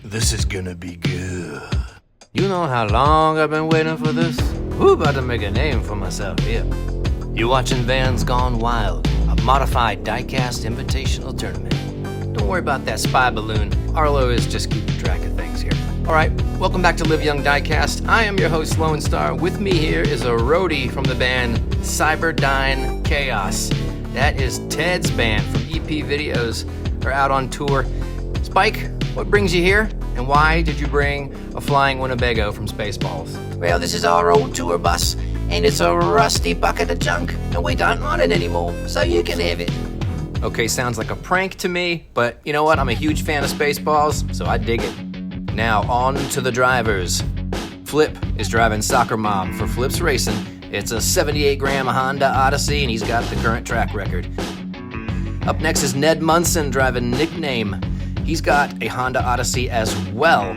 This is gonna be good. You know how long I've been waiting for this? Who about to make a name for myself here? You're watching VANS Gone Wild, a modified diecast invitational tournament. Don't worry about that spy balloon. Arlo is just keeping track of things here. Alright, welcome back to Live Young Diecast. I am your host, Lone Star. With me here is a roadie from the band Cyberdyne Chaos. That is Ted's band from EP Videos. They're out on tour. Spike, what brings you here? And why did you bring a flying Winnebago from Spaceballs? Well, this is our old tour bus, and it's a rusty bucket of junk, and we don't want it anymore, so you can have it. Okay, sounds like a prank to me, but you know what? I'm a huge fan of Spaceballs, so I dig it. Now, on to the drivers. Flip is driving Soccer Mom for Flip's Racing. It's a 78-gram Honda Odyssey, and he's got the current track record. Up next is Ned Munson driving Nickname. He's got a Honda Odyssey as well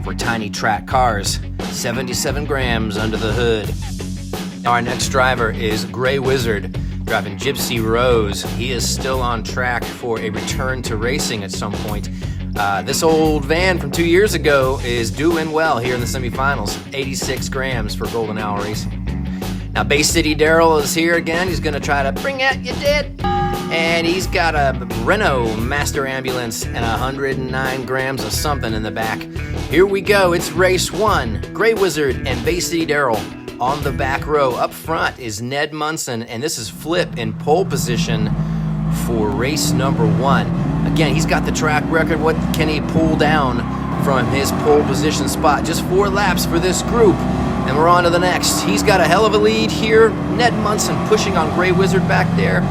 for tiny track cars, 77 grams under the hood. Now our next driver is Gray Wizard driving Gypsy Rose. He is still on track for a return to racing at some point. This old van from 2 years ago is doing well here in the semifinals, 86 grams for Golden Owl Racing. Now Bay City Daryl is here again. He's gonna try to bring out your dead. And he's got a Renault Master Ambulance and 109 grams of something in the back. Here we go, it's race one. Gray Wizard and Bay City Daryl on the back row. Up front is Ned Munson, and this is Flip in pole position for race number one. Again, he's got the track record. What can he pull down from his pole position spot? Just 4 laps for this group. And we're on to the next. He's got a hell of a lead here. Ned Munson pushing on Gray Wizard back there.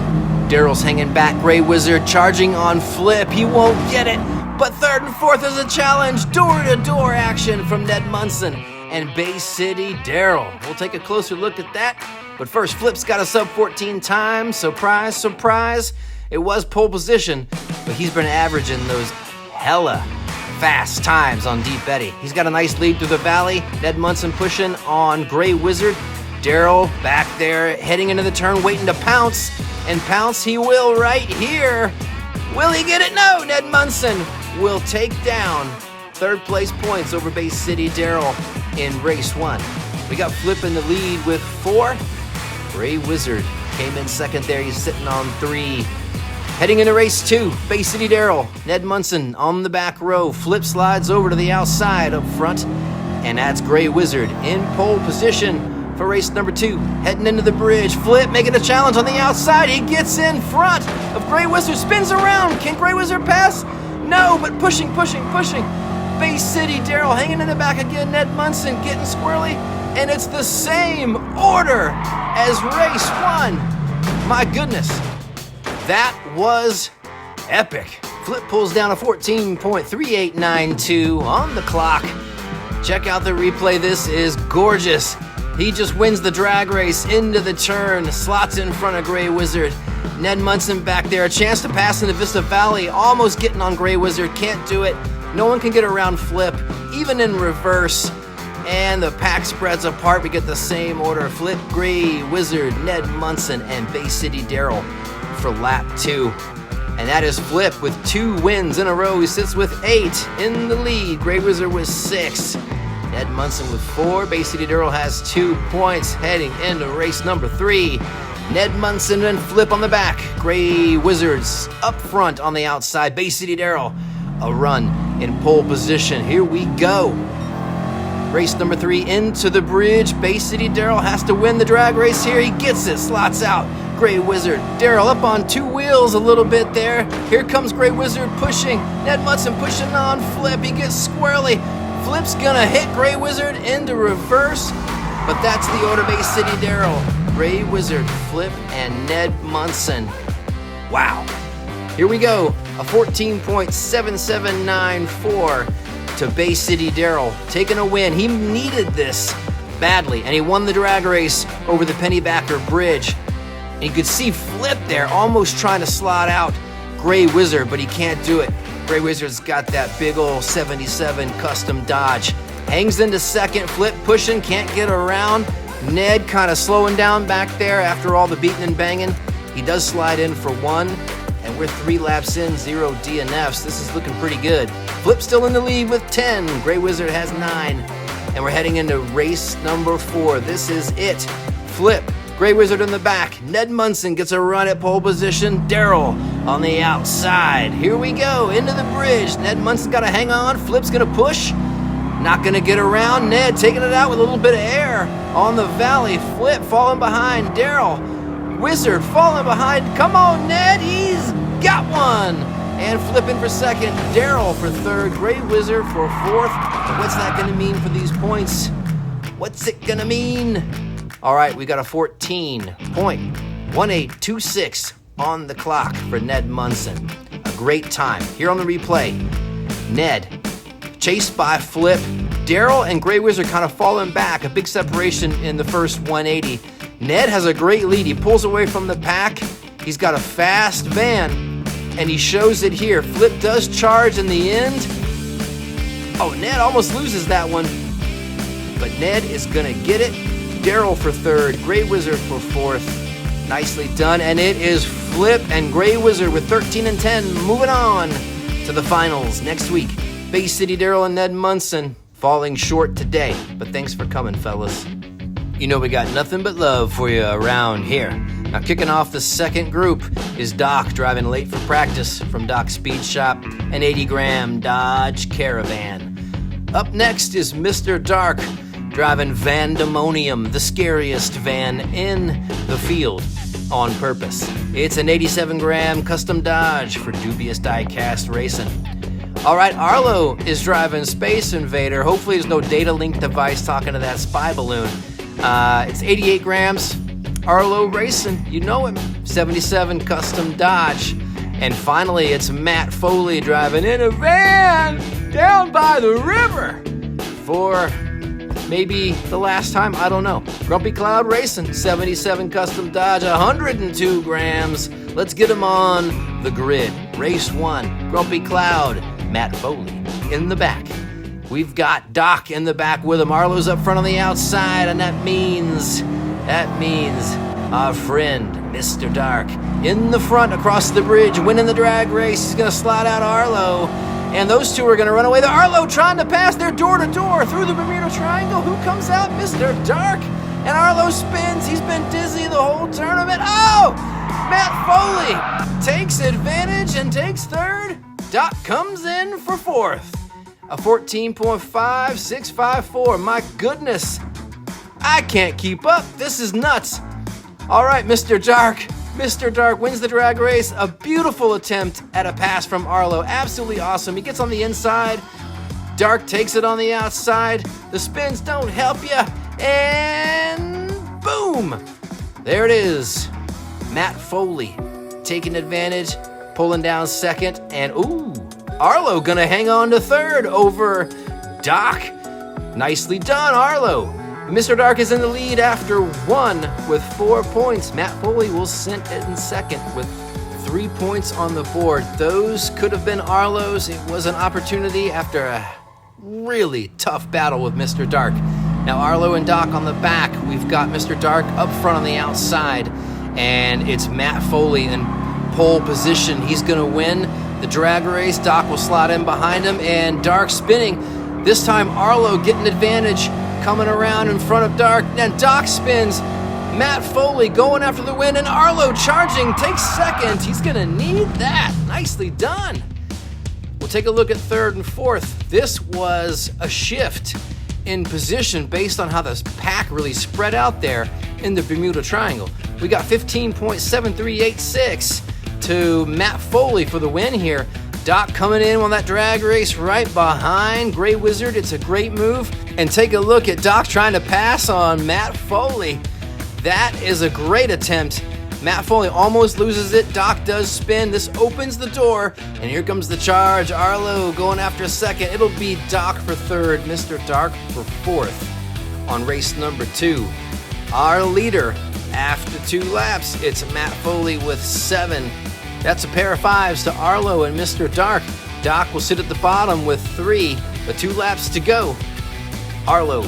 Daryl's hanging back. Gray Wizard charging on Flip. He won't get it. But third and fourth is a challenge. Door-to-door action from Ned Munson and Bay City Daryl. We'll take a closer look at that. But first, Flip's got a sub 14 time. Surprise, surprise. It was pole position, but he's been averaging those hella fast times on Deep Eddy. He's got a nice lead through the valley. Ned Munson pushing on Gray Wizard. Daryl back there heading into the turn, waiting to pounce. And pounce he will right here. Will he get it? No, Ned Munson will take down third place points over Bay City Daryl in race one. We got Flip in the lead with 4. Gray Wizard came in second there. He's sitting on 3. Heading into race 2, Bay City Daryl, Ned Munson on the back row. Flip slides over to the outside up front, and that's Gray Wizard in pole position for race number 2. Heading into the bridge, Flip making a challenge on the outside. He gets in front of Gray Wizard, spins around. Can Gray Wizard pass? No, but pushing. Bay City Daryl hanging in the back again. Ned Munson getting squirrely, and it's the same order as race 1. My goodness. That was epic. Flip pulls down a 14.3892 on the clock. Check out the replay. This is gorgeous. He just wins the drag race into the turn, slots in front of Gray Wizard. Ned Munson back there, a chance to pass into Vista Valley, almost getting on Gray Wizard, can't do it. No one can get around Flip, even in reverse. And the pack spreads apart. We get the same order. Flip, Gray Wizard, Ned Munson, and Bay City Daryl for lap 2. And that is Flip with 2 wins in a row. He sits with 8 in the lead. Gray Wizard with 6. Ned Munson with 4. Bay City Daryl has 2 points heading into race number 3. Ned Munson and Flip on the back. Gray Wizards up front on the outside. Bay City Daryl a run in pole position. Here we go. Race number 3 into the bridge. Bay City Daryl has to win the drag race here. He gets it, slots out. Gray Wizard, Daryl up on 2 wheels a little bit there. Here comes Gray Wizard pushing. Ned Munson pushing on Flip. He gets squirrely. Flip's gonna hit Gray Wizard into reverse, but that's the order. Bay City Daryl, Gray Wizard, Flip, and Ned Munson. Wow. Here we go. A 14.7794 to Bay City Daryl, taking a win. He needed this badly, and he won the drag race over the Pennybacker Bridge. And you could see Flip there almost trying to slot out Gray Wizard, but he can't do it. Gray Wizard's got that big old 77 custom Dodge. Hangs into second, Flip pushing, can't get around. Ned kind of slowing down back there after all the beating and banging. He does slide in for 1. And we're 3 laps in, 0 DNFs. This is looking pretty good. Flip still in the lead with 10. Gray Wizard has 9. And we're heading into race number 4. This is it. Flip, Gray Wizard in the back. Ned Munson gets a run at pole position. Daryl on the outside. Here we go, into the bridge. Ned Munson's got to hang on. Flip's going to push. Not going to get around. Ned taking it out with a little bit of air on the valley. Flip falling behind. Daryl. Wizard falling behind. Come on, Ned. He's got one. And Flip in for second. Daryl for third. Gray Wizard for fourth. What's that going to mean for these points? What's it going to mean? All right, we got a 14.1826 on the clock for Ned Munson. A great time. Here on the replay, Ned chased by Flip. Daryl and Gray Wizard kind of falling back. A big separation in the first 180. Ned has a great lead. He pulls away from the pack. He's got a fast van, and he shows it here. Flip does charge in the end. Oh, Ned almost loses that one. But Ned is going to get it. Daryl for third. Gray Wizard for fourth. Nicely done. And it is Flip and Gray Wizard with 13 and 10 moving on to the finals next week. Bay City Daryl and Ned Munson falling short today, but thanks for coming, fellas. You know we got nothing but love for you around here. Now kicking off the second group is Doc driving late for practice from Doc's Speed Shop, an 80-gram Dodge Caravan. Up next is Mr. Dark driving Vandemonium, the scariest van in the field, on purpose. It's an 87-gram custom Dodge for dubious Diecast racing. All right, Arlo is driving Space Invader. Hopefully there's no data link device talking to that spy balloon. It's 88 grams. Arlo Racing, you know him. 77 custom Dodge. And finally, it's Matt Foley driving in a van down by the river for maybe the last time, I don't know. Grumpy Cloud Racing, 77 custom Dodge, 102 grams. Let's get him on the grid. Race 1, Grumpy Cloud, Matt Foley in the back. We've got Doc in the back with him. Arlo's up front on the outside, and that means our friend, Mr. Dark, in the front across the bridge, winning the drag race. He's going to slide out Arlo, and those two are going to run away. The Arlo trying to pass their door-to-door through the Bermuda Triangle. Who comes out? Mr. Dark. And Arlo spins. He's been dizzy the whole tournament. Oh! Matt Foley takes advantage and takes third. Doc comes in for fourth. A 14.5654. My goodness. I can't keep up. This is nuts. All right, Mr. Dark. Mr. Dark wins the drag race. A beautiful attempt at a pass from Arlo. Absolutely awesome. He gets on the inside. Dark takes it on the outside. The spins don't help you. And boom. There it is. Matt Foley taking advantage, pulling down second. And ooh, Arlo gonna hang on to third over Doc. Nicely done, Arlo. Mr. Dark is in the lead after one with 4 points. Matt Foley will sit in second with 3 points on the board. Those could have been Arlo's. It was an opportunity after a really tough battle with Mr. Dark. Now Arlo and Doc on the back. We've got Mr. Dark up front on the outside, and it's Matt Foley in pole position. He's gonna win the drag race. Doc will slot in behind him, and Dark spinning. This time Arlo getting advantage, coming around in front of Dark. Then Doc spins. Matt Foley going after the win, and Arlo charging, takes second. He's gonna need that. Nicely done. We'll take a look at third and fourth. This was a shift in position based on how the pack really spread out there in the Bermuda Triangle. We got 15.7386 to Matt Foley for the win here. Doc coming in on that drag race right behind Gray Wizard. It's a great move. And take a look at Doc trying to pass on Matt Foley. That is a great attempt. Matt Foley almost loses it. Doc does spin. This opens the door. And here comes the charge. Arlo going after second. It'll be Doc for third. Mr. Dark for fourth on race number 2. Our leader after 2 laps, it's Matt Foley with 7. That's a pair of 5s to Arlo and Mr. Dark. Doc will sit at the bottom with 3, but 2 laps to go. Arlo,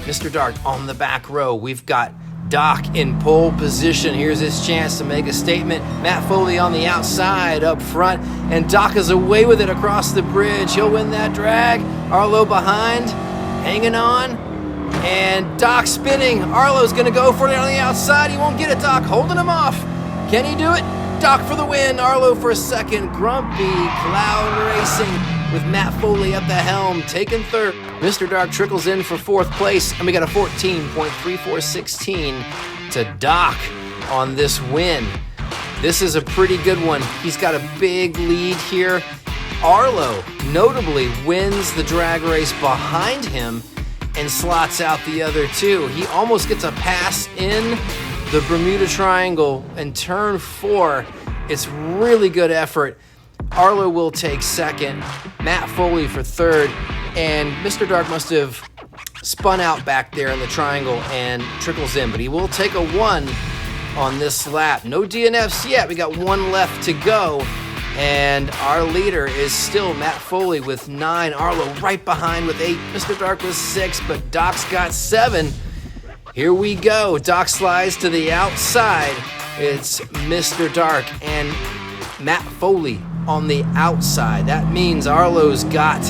Mr. Dark on the back row. We've got Doc in pole position. Here's his chance to make a statement. Matt Foley on the outside up front, and Doc is away with it across the bridge. He'll win that drag. Arlo behind, hanging on, and Doc spinning. Arlo's gonna go for it on the outside. He won't get it, Doc holding him off. Can he do it? Doc for the win, Arlo for a second. Grumpy Clown Racing with Matt Foley at the helm, taking third. Mr. Dark trickles in for fourth place, and we got a 14.3416 to Doc on this win. This is a pretty good one. He's got a big lead here. Arlo notably wins the drag race behind him and slots out the other two. He almost gets a pass in the Bermuda Triangle in turn 4. It's really good effort. Arlo will take second, Matt Foley for third, and Mr. Dark must have spun out back there in the triangle and trickles in, but he will take a 1 on this lap. No DNFs yet. We got 1 left to go, and our leader is still Matt Foley with 9. Arlo right behind with 8. Mr. Dark with 6, but Doc's got 7. Here we go. Doc slides to the outside. It's Mr. Dark and Matt Foley on the outside. That means Arlo's got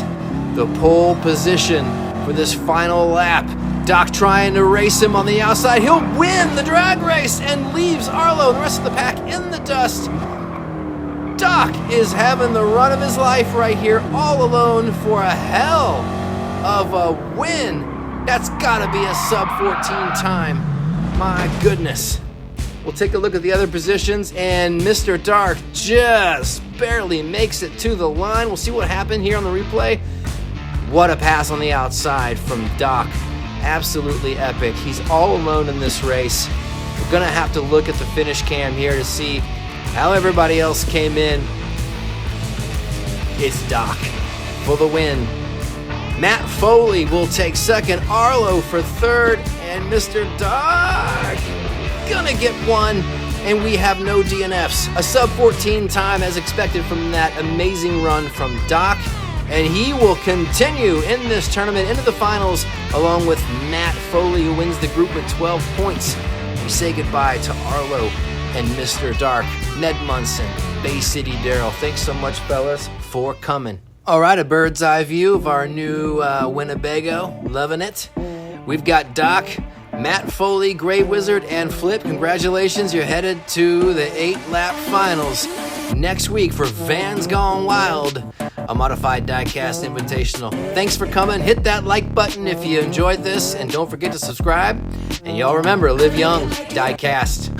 the pole position for this final lap. Doc trying to race him on the outside. He'll win the drag race and leaves Arlo and the rest of the pack in the dust. Doc is having the run of his life right here, all alone for a hell of a win. That's gotta be a sub 14 time. My goodness. We'll take a look at the other positions, and Mr. Dark just barely makes it to the line. We'll see what happened here on the replay. What a pass on the outside from Doc. Absolutely epic. He's all alone in this race. We're gonna have to look at the finish cam here to see how everybody else came in. It's Doc for the win. Matt Foley will take second, Arlo for third, and Mr. Dark gonna get 1, and we have no DNFs. A sub 14 time as expected from that amazing run from Doc, and he will continue in this tournament into the finals along with Matt Foley, who wins the group with 12 points. We say goodbye to Arlo and Mr. Dark. Ned Munson, Bay City Daryl, thanks so much, fellas, for coming. All right, a bird's eye view of our new Winnebago. Loving it. We've got Doc, Matt Foley, Grey Wizard, and Flip. Congratulations, you're headed to the 8-lap finals next week for VANS Gone Wild, a modified Diecast Invitational. Thanks for coming. Hit that like button if you enjoyed this, and don't forget to subscribe. And y'all remember, live young, Diecast.